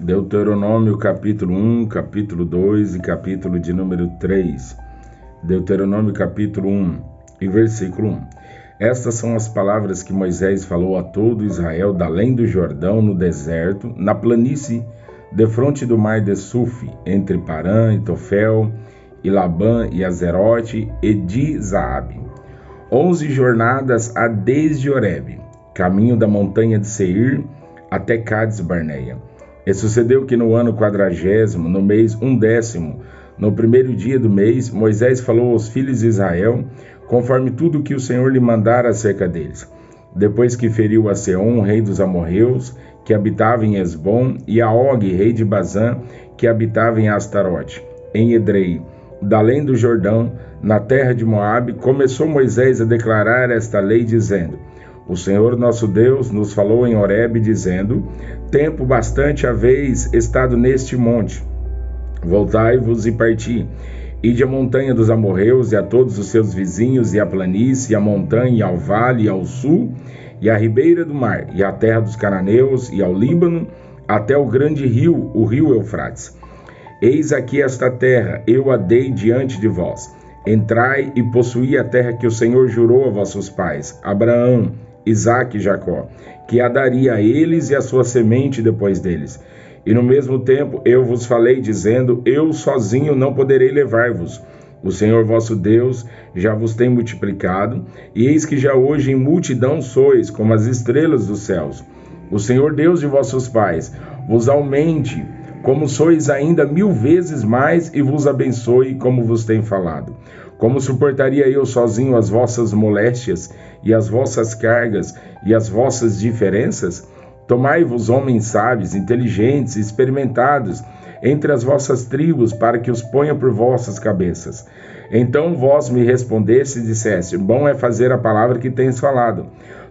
Deuteronômio capítulo 1, capítulo 2 e capítulo de número 3. Deuteronômio capítulo 1 e versículo 1. Estas são as palavras que Moisés falou a todo Israel da além do Jordão, no deserto, na planície, defronte do mar de Suf, entre Parã e Tofel, e Labã e Azerote, e de Zaabe. 11 jornadas há desde Horebe, caminho da montanha de Seir, até Cades Barneia. E sucedeu que no ano 40º, no mês 11º, no primeiro dia do mês, Moisés falou aos filhos de Israel, conforme tudo que o Senhor lhe mandara acerca deles. Depois que feriu a Seom, rei dos amorreus, que habitava em Esbom, e a Og, rei de Bazã, que habitava em Astarote, em Edrei, da além do Jordão, na terra de Moabe, começou Moisés a declarar esta lei, dizendo: O Senhor nosso Deus nos falou em Horebe, dizendo: Tempo bastante haveis estado neste monte. Voltai-vos e parti. Ide à montanha dos amorreus e a todos os seus vizinhos, e à planície, e à montanha, e ao vale, e ao sul, e à ribeira do mar, e à terra dos cananeus, e ao Líbano, até o grande rio, o rio Eufrates. Eis aqui esta terra, eu a dei diante de vós. Entrai e possuí a terra que o Senhor jurou a vossos pais, Abraão, Isaque e Jacó, que a daria a eles e a sua semente depois deles. E no mesmo tempo eu vos falei, dizendo: Eu sozinho não poderei levar-vos. O Senhor vosso Deus já vos tem multiplicado, e eis que já hoje em multidão sois, como as estrelas dos céus. O Senhor Deus de vossos pais vos aumente, como sois ainda 1000 vezes mais, e vos abençoe, como vos tem falado. Como suportaria eu sozinho as vossas moléstias, e as vossas cargas, e as vossas diferenças? Tomai-vos homens sábios, inteligentes, experimentados, entre as vossas tribos, para que os ponha por vossas cabeças. Então vós me respondeste e disseste: Bom é fazer a palavra que tens falado.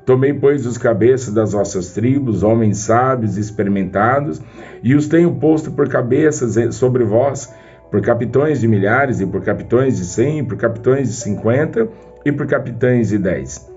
Tomei, pois, os cabeças das vossas tribos, homens sábios, experimentados, e os tenho posto por cabeças sobre vós, por capitães de milhares, e por capitães de 100, e por capitães de 50, e por capitães de 10,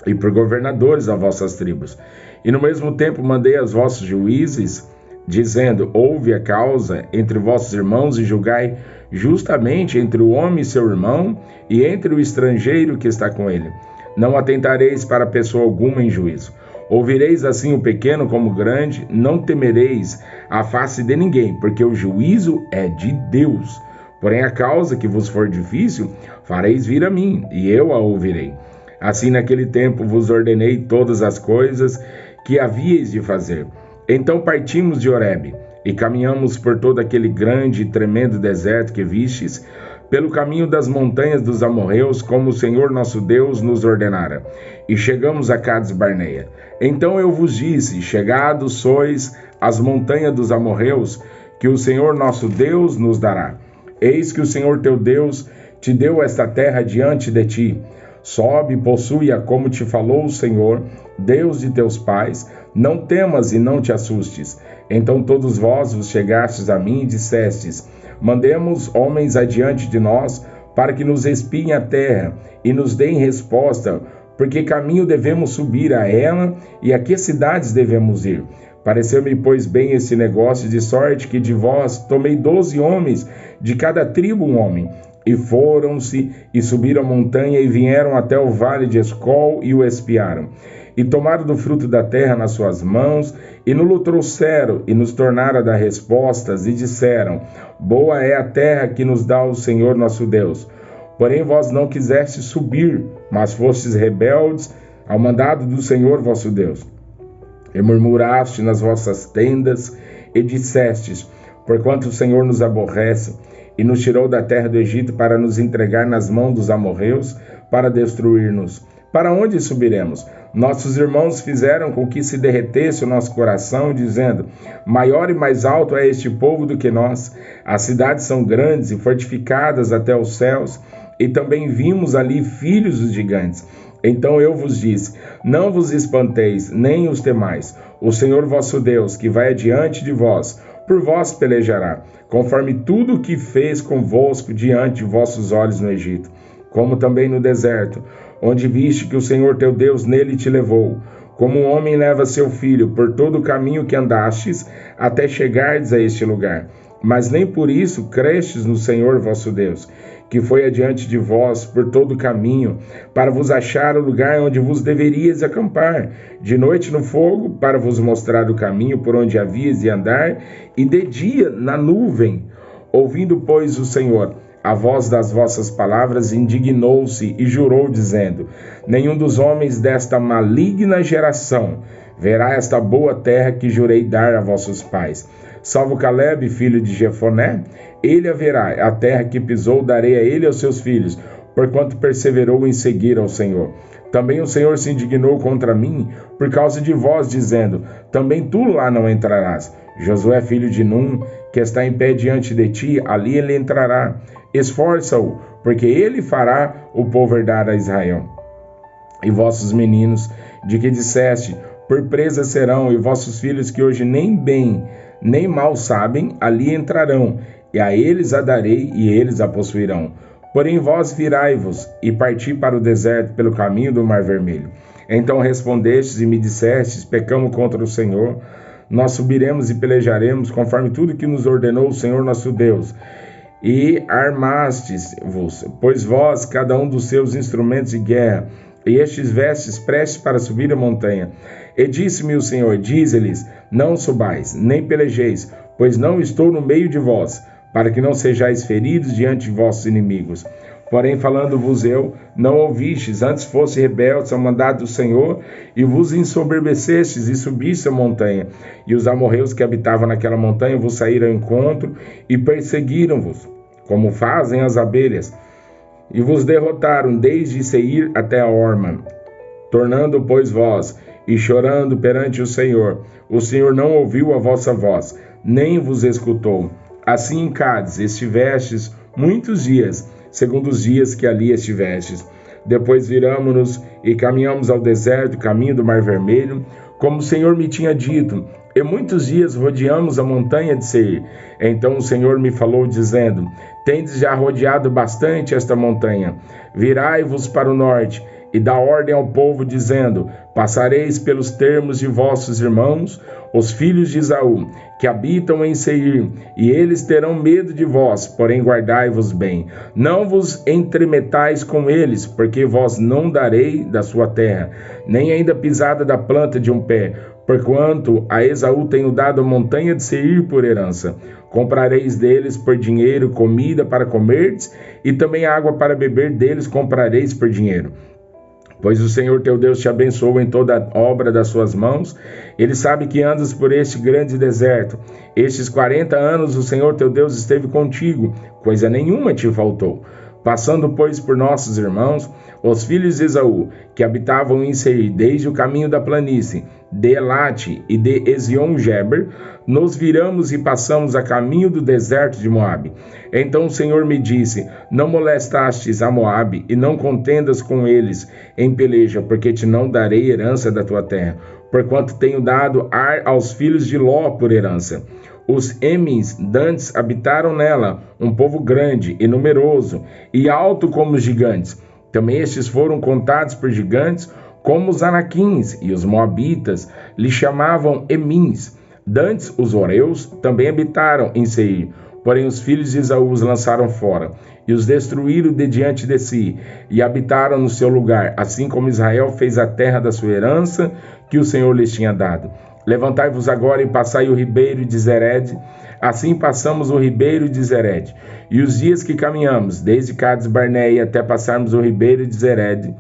e por governadores das vossas tribos. E no mesmo tempo mandei aos vossos juízes, dizendo: Ouve a causa entre vossos irmãos e julgai justamente entre o homem e seu irmão, e entre o estrangeiro que está com ele. Não atentareis para pessoa alguma em juízo. Ouvireis assim o pequeno como o grande, não temereis a face de ninguém, porque o juízo é de Deus. Porém a causa que vos for difícil, fareis vir a mim, e eu a ouvirei. Assim naquele tempo vos ordenei todas as coisas que havíeis de fazer. Então partimos de Horebe, e caminhamos por todo aquele grande e tremendo deserto que vistes, pelo caminho das montanhas dos amorreus, como o Senhor nosso Deus nos ordenara, e chegamos a Cades Barneia. Então eu vos disse: Chegados sois às montanhas dos amorreus, que o Senhor nosso Deus nos dará. Eis que o Senhor teu Deus te deu esta terra diante de ti. Sobe e possui-a como te falou o Senhor, Deus de teus pais. Não temas e não te assustes. Então todos vós vos chegastes a mim e dissestes: Mandemos homens adiante de nós, para que nos espiem a terra e nos deem resposta, porque caminho devemos subir a ela e a que cidades devemos ir. Pareceu-me, pois, bem esse negócio, de sorte que de vós tomei 12 homens, de cada tribo um homem. E foram-se e subiram a montanha e vieram até o vale de Escol e o espiaram. E tomaram do fruto da terra nas suas mãos, e nos trouxeram, e nos tornaram a dar respostas, e disseram: Boa é a terra que nos dá o Senhor nosso Deus. Porém vós não quisestes subir, mas fostes rebeldes ao mandado do Senhor vosso Deus. E murmuraste nas vossas tendas, e dissestes: Porquanto o Senhor nos aborrece, e nos tirou da terra do Egito para nos entregar nas mãos dos amorreus, para destruir-nos. Para onde subiremos? Nossos irmãos fizeram com que se derretesse o nosso coração, dizendo: Maior e mais alto é este povo do que nós. As cidades são grandes e fortificadas até os céus, e também vimos ali filhos dos gigantes. Então eu vos disse: Não vos espanteis, nem os temais. O Senhor vosso Deus, que vai adiante de vós, por vós pelejará, conforme tudo o que fez convosco diante de vossos olhos no Egito, como também no deserto, onde viste que o Senhor teu Deus nele te levou. como um homem leva seu filho por todo o caminho que andastes, até chegardes a este lugar. Mas nem por isso crestes no Senhor vosso Deus, que foi adiante de vós por todo o caminho, para vos achar o lugar onde vos deveríeis acampar, de noite no fogo, para vos mostrar o caminho por onde havíeis de andar, e de dia na nuvem. Ouvindo, pois, o Senhor a voz das vossas palavras, indignou-se e jurou, dizendo: nenhum dos homens desta maligna geração verá esta boa terra que jurei dar a vossos pais. Salvo Caleb, filho de Jefoné, ele a verá. A terra que pisou darei a ele e aos seus filhos, porquanto perseverou em seguir ao Senhor. Também o Senhor se indignou contra mim por causa de vós, dizendo: também tu lá não entrarás. Josué, filho de Num, que está em pé diante de ti, ali ele entrará. Esforça-o, porque ele fará o povo herdar a Israel. E vossos meninos, de que disseste, por presa serão, e vossos filhos que hoje nem bem nem mal sabem, ali entrarão, e a eles a darei, e eles a possuirão. Porém vós virai-vos, e parti para o deserto pelo caminho do Mar Vermelho. Então respondestes e me dissestes: pecamos contra o Senhor, nós subiremos e pelejaremos, conforme tudo que nos ordenou o Senhor nosso Deus. E armastes-vos, pois vós, cada um dos seus instrumentos de guerra, e estes vestes prestes para subir a montanha. E disse-me o Senhor: dize-lhes: não subais, nem pelejeis, pois não estou no meio de vós, para que não sejais feridos diante de vossos inimigos. Porém, falando-vos eu, não ouvistes, antes fosse rebeldes ao mandado do Senhor, e vos ensoberbecestes e subiste a montanha. E os amorreus que habitavam naquela montanha vos saíram ao encontro e perseguiram-vos, como fazem as abelhas, e vos derrotaram desde Seir até a Horma. Tornando, pois, vós, e chorando perante o Senhor não ouviu a vossa voz, nem vos escutou. Assim em Cádiz estivestes muitos dias, segundo os dias que ali estivestes. Depois viramo-nos e caminhamos ao deserto, caminho do Mar Vermelho, como o Senhor me tinha dito, e muitos dias rodeamos a montanha de Seir. Então o Senhor me falou, dizendo: tendes já rodeado bastante esta montanha, virai-vos para o norte, e dá ordem ao povo, dizendo: passareis pelos termos de vossos irmãos, os filhos de Esaú, que habitam em Seir, e eles terão medo de vós, porém guardai-vos bem. Não vos entremetais com eles, porque vós não darei da sua terra, nem ainda pisada da planta de um pé, porquanto a Esaú tenho dado a montanha de Seir por herança. Comprareis deles por dinheiro comida para comerdes, e também água para beber deles comprareis por dinheiro. Pois o Senhor teu Deus te abençoou em toda a obra das suas mãos. Ele sabe que andas por este grande deserto. Estes 40 anos o Senhor teu Deus esteve contigo, coisa nenhuma te faltou. Passando, pois, por nossos irmãos, os filhos de Esaú, que habitavam em Seir, desde o caminho da planície, de Elate e de Ezion-Geber, nos viramos e passamos a caminho do deserto de Moabe. Então o Senhor me disse: não molestastes a Moabe, e não contendas com eles em peleja, porque te não darei herança da tua terra, porquanto tenho dado Ar aos filhos de Ló por herança. Os Emins dantes habitaram nela, um povo grande e numeroso, e alto como os gigantes. Também estes foram contados por gigantes, como os anaquins, e os moabitas lhe chamavam Emins. Dantes, os horeus, também habitaram em Seir, porém os filhos de Esaú os lançaram fora, e os destruíram de diante de si, e habitaram no seu lugar, assim como Israel fez a terra da sua herança, que o Senhor lhes tinha dado. Levantai-vos agora e passai o ribeiro de Zered. Assim passamos o ribeiro de Zered. E os dias que caminhamos, desde Cades Barneia até passarmos o ribeiro de Zered,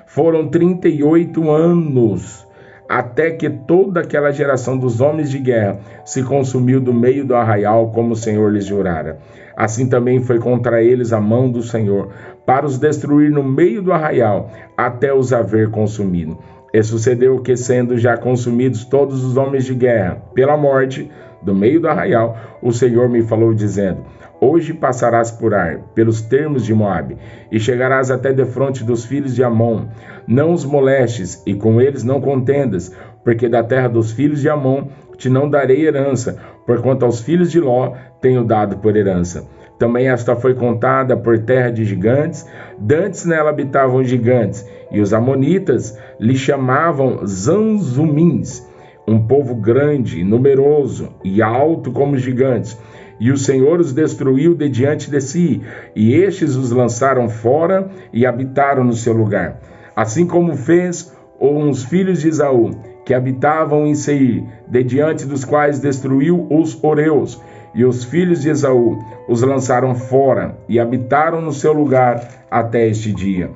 foram 38 anos, até que toda aquela geração dos homens de guerra se consumiu do meio do arraial, como o Senhor lhes jurara. Assim também foi contra eles a mão do Senhor, para os destruir no meio do arraial, até os haver consumido. E sucedeu que, sendo já consumidos todos os homens de guerra pela morte, do meio do arraial, o Senhor me falou, dizendo: hoje passarás por Ar, pelos termos de Moabe, e chegarás até defronte dos filhos de Amon. Não os molestes, e com eles não contendas, porque da terra dos filhos de Amon te não darei herança, porquanto aos filhos de Ló tenho dado por herança. Também esta foi contada por terra de gigantes, dantes nela habitavam gigantes, e os amonitas lhe chamavam Zanzumins, um povo grande, numeroso e alto como gigantes. E o Senhor os destruiu de diante de si, e estes os lançaram fora e habitaram no seu lugar. Assim como fez os filhos de Esaú, que habitavam em Seir, de diante dos quais destruiu os Oreus, e os filhos de Esaú os lançaram fora e habitaram no seu lugar até este dia.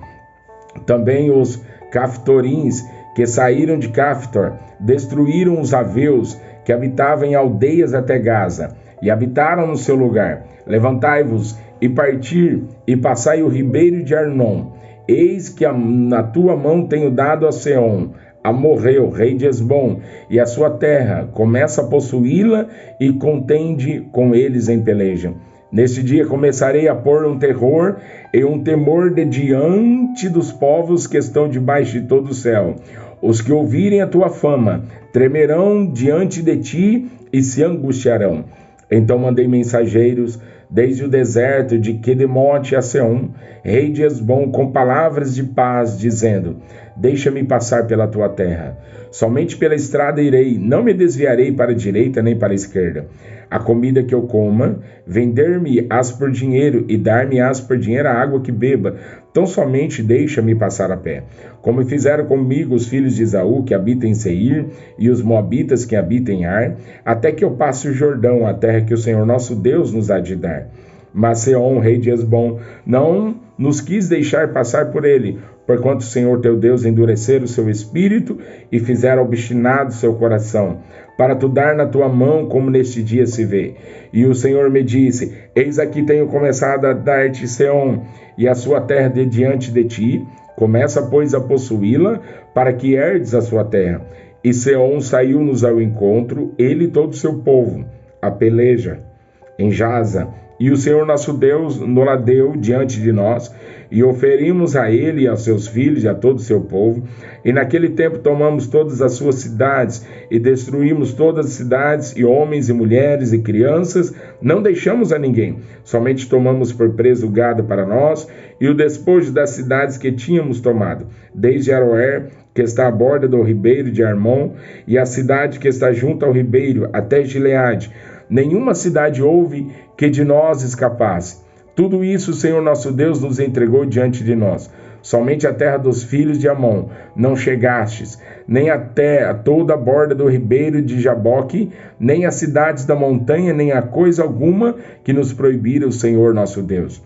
Também os Caftorins, que saíram de Caftor, destruíram os Aveus, que habitavam em aldeias até Gaza, e habitaram no seu lugar. Levantai-vos e partir, e passai o ribeiro de Arnon. Eis que na tua mão tenho dado a Seom, Amorreu, rei de Hesbom, e a sua terra, começa a possuí-la e contende com eles em peleja. Neste dia começarei a pôr um terror e um temor de diante dos povos que estão debaixo de todo o céu. Os que ouvirem a tua fama tremerão diante de ti e se angustiarão. Então mandei mensageiros desde o deserto de Quedemote a Seom, rei de Hesbom, com palavras de paz, dizendo: deixa-me passar pela tua terra. Somente pela estrada irei, não me desviarei para a direita nem para a esquerda. A comida que eu coma, vender-me-ás por dinheiro e dar-me-ás por dinheiro a água que beba. Tão somente deixa-me passar a pé. Como fizeram comigo os filhos de Esaú, que habitam em Seir, e os moabitas que habitam em Ar, até que eu passe o Jordão, a terra que o Senhor nosso Deus nos há de dar. Mas Seom, rei de Hesbom, não nos quis deixar passar por ele, porquanto o Senhor teu Deus endurecera o seu espírito e fizera obstinado seu coração, para tu dar na tua mão, como neste dia se vê. E o Senhor me disse: eis aqui tenho começado a dar-te Seom e a sua terra de diante de ti, começa, pois, a possuí-la, para que herdes a sua terra. E Seom saiu-nos ao encontro, ele e todo o seu povo, a peleja, em Jaza. E o Senhor nosso Deus nos deu diante de nós, e oferimos a ele e aos seus filhos e a todo o seu povo. E naquele tempo tomamos todas as suas cidades, e destruímos todas as cidades, e homens e mulheres e crianças, não deixamos a ninguém. Somente tomamos por preso o gado para nós, e o despojo das cidades que tínhamos tomado, desde Aroer, que está à borda do ribeiro de Armon, e a cidade que está junto ao ribeiro, até Gileade. Nenhuma cidade houve que de nós escapasse. Tudo isso o Senhor nosso Deus nos entregou diante de nós. Somente a terra dos filhos de Amon não chegastes, nem até a toda a borda do ribeiro de Jaboque, nem as cidades da montanha, nem a coisa alguma que nos proibira o Senhor nosso Deus.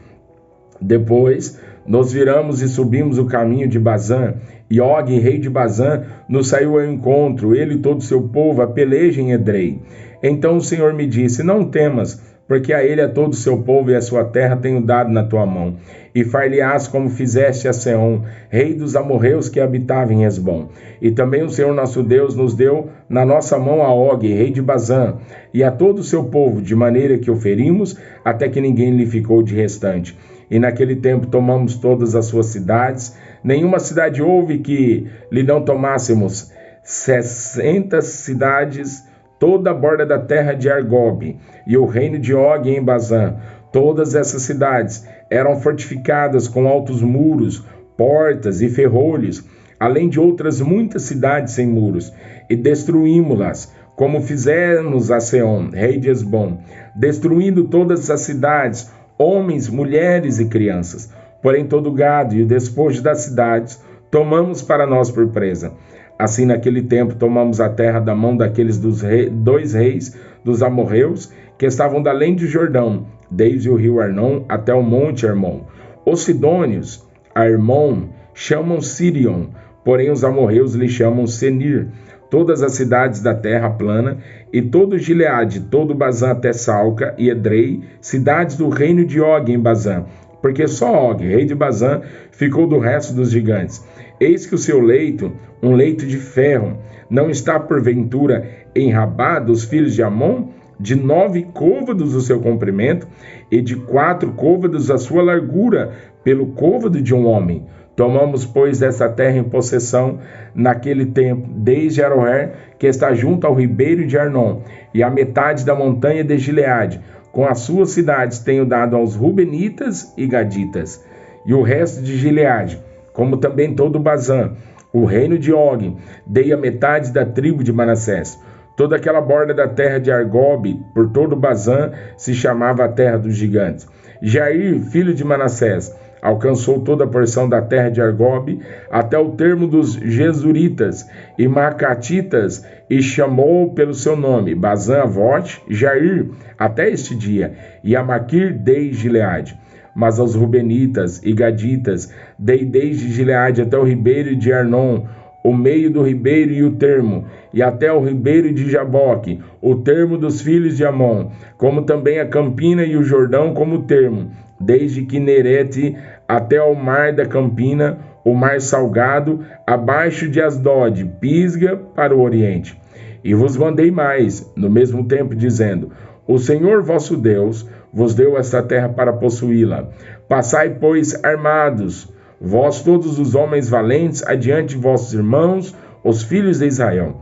Depois nos viramos e subimos o caminho de Bazã, e Og, rei de Bazã, nos saiu ao encontro, ele e todo o seu povo, a peleja em Edrei. Então o Senhor me disse: não temas, porque a ele, a todo o seu povo e a sua terra tenho dado na tua mão. E far-lhe-ás como fizeste a Seom, rei dos amorreus que habitava em Hesbom. E também o Senhor nosso Deus nos deu na nossa mão a Og, rei de Bazã, e a todo o seu povo, de maneira que o ferimos, até que ninguém lhe ficou de restante. E naquele tempo tomamos todas as suas cidades, nenhuma cidade houve que lhe não tomássemos. 60 cidades, toda a borda da terra de Argob, e o reino de Og em Bazã. Todas essas cidades eram fortificadas com altos muros, portas e ferrolhos, além de outras muitas cidades sem muros, e destruímos-las, como fizemos a Seom, rei de Hesbom, destruindo todas as cidades, homens, mulheres e crianças. Porém todo o gado e o despojo das cidades tomamos para nós por presa. Assim, naquele tempo, tomamos a terra da mão daqueles dois reis dos amorreus, que estavam da além do Jordão, desde o rio Arnon até o monte Hermon. Os sidônios, Armon, chamam Sirion, porém os amorreus lhe chamam Senir. Todas as cidades da terra plana, e todo Gileade, todo Bazã até Salca e Edrei, cidades do reino de Og em Bazã, porque só Og, rei de Bazã, ficou do resto dos gigantes. Eis que o seu leito, um leito de ferro, não está porventura em Rabá dos filhos de Amon, de 9 côvados o seu comprimento, e de 4 côvados a sua largura, pelo côvado de um homem. Tomamos, pois, essa terra em possessão naquele tempo, desde Aroer, que está junto ao ribeiro de Arnon, e a metade da montanha de Gileade, com as suas cidades tenho dado aos Rubenitas e Gaditas, e o resto de Gileade, como também todo Bazã, o reino de Og, dei a metade da tribo de Manassés. Toda aquela borda da terra de Argobe, por todo Bazã, se chamava a terra dos gigantes. Jair, filho de Manassés, alcançou toda a porção da terra de Argobe, até o termo dos Gesuritas e Macatitas, e chamou pelo seu nome Bazã Avote, Jair, até este dia, e a Maquir dei Gileade. Mas aos Rubenitas e Gaditas dei desde Gileade até o ribeiro de Arnon, o meio do ribeiro e o termo, e até o ribeiro de Jaboque, o termo dos filhos de Amon, como também a Campina e o Jordão como termo, desde Quinerete até ao mar da Campina, o mar salgado, abaixo de Asdod, Pisga para o oriente. E vos mandei mais, no mesmo tempo, dizendo: o Senhor vosso Deus vos deu esta terra para possuí-la. Passai, pois, armados, vós todos os homens valentes, adiante de vossos irmãos, os filhos de Israel.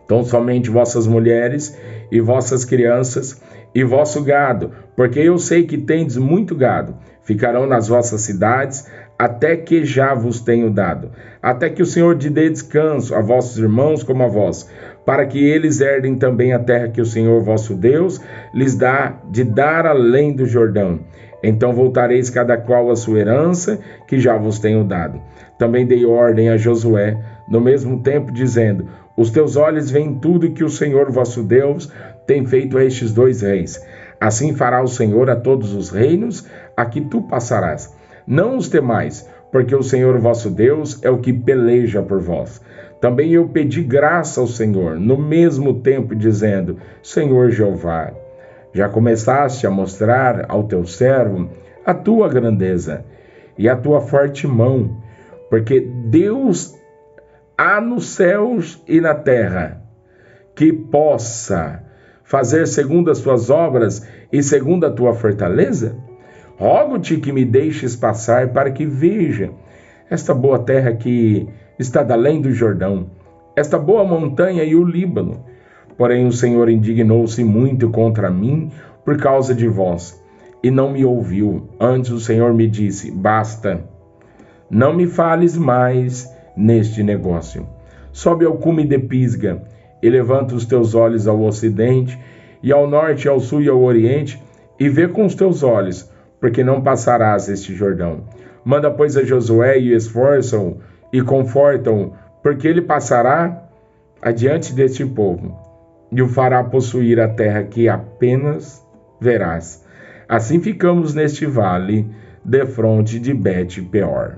Tão somente vossas mulheres e vossas crianças e vosso gado, porque eu sei que tendes muito gado, ficarão nas vossas cidades, até que já vos tenho dado, até que o Senhor te dê descanso a vossos irmãos como a vós, para que eles herdem também a terra que o Senhor vosso Deus lhes dá de dar além do Jordão. Então voltareis cada qual a sua herança, que já vos tenho dado. Também dei ordem a Josué, no mesmo tempo, dizendo: os teus olhos veem tudo que o Senhor vosso Deus tem feito a estes dois reis. Assim fará o Senhor a todos os reinos a que tu passarás. Não os temais, porque o Senhor vosso Deus é o que peleja por vós. Também eu pedi graça ao Senhor, no mesmo tempo, dizendo: Senhor Jeová, já começaste a mostrar ao teu servo a tua grandeza e a tua forte mão, porque Deus há nos céus e na terra que possa fazer segundo as tuas obras e segundo a tua fortaleza? Rogo-te que me deixes passar para que veja esta boa terra que está da além do Jordão, esta boa montanha e o Líbano. Porém o Senhor indignou-se muito contra mim por causa de vós, e não me ouviu. Antes o Senhor me disse: basta, não me fales mais neste negócio. Sobe ao cume de Pisga, e levanta os teus olhos ao ocidente, e ao norte, ao sul e ao oriente, e vê com os teus olhos, porque não passarás este Jordão. Manda, pois, a Josué, e esforça-o, e conforta-o, porque ele passará adiante deste povo, e o fará possuir a terra que apenas verás. Assim ficamos neste vale, defronte de Bet-peor.